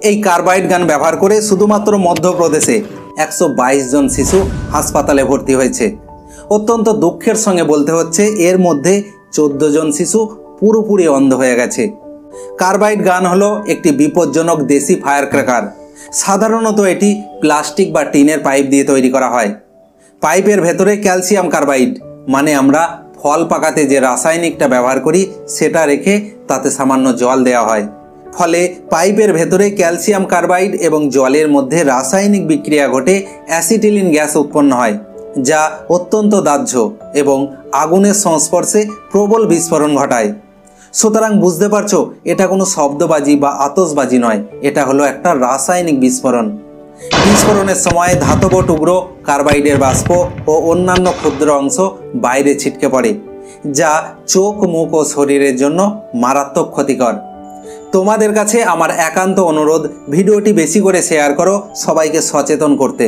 এই কার্বাইড গান ব্যবহার করে শুধুমাত্র মধ্যপ্রদেশে 122 জন শিশু হাসপাতালে ভর্তি হয়েছে। অত্যন্ত দুঃখের সঙ্গে বলতে হচ্ছে এর মধ্যে 14 জন শিশু পুরোপুরি অন্ধ হয়ে গেছে। কার্বাইড গান হলো একটি বিপজ্জনক দেশি ফায়ার ক্র্যাকার। সাধারণত এটি প্লাস্টিক বা টিনের পাইপ দিয়ে তৈরি করা হয়। পাইপের ভেতরে ক্যালসিয়াম কার্বাইড মানে আমরা ফল পাকাতে যে রাসায়নিকটা ব্যবহার করি সেটা রেখে তাতে সামান্য জল দেওয়া হয়। ফলে পাইপের ভেতরে ক্যালসিয়াম কার্বাইড এবং জলের মধ্যে রাসায়নিক বিক্রিয়া ঘটে অ্যাসিটিলিন গ্যাস উৎপন্ন হয়, যা অত্যন্ত দাহ্য এবং আগুনের সংস্পর্শে প্রবল বিস্ফোরণ ঘটায়। সুতরাং বুঝতে পারছো এটা কোনো শব্দবাজি বা আতশবাজি নয়, এটা হলো একটা রাসায়নিক বিস্ফোরণ। বিস্ফোরণের সময় ধাতব টুকরো, কার্বাইডের বাষ্প ও অন্যান্য ক্ষুদ্র অংশ বাইরে ছিটকে পড়ে, যা চোখ, মুখ ও শরীরের জন্য মারাত্মক ক্ষতিকর। তোমাদের কাছে আমার একান্ত অনুরোধ, ভিডিওটি বেশি করে শেয়ার করো সবাইকে সচেতন করতে।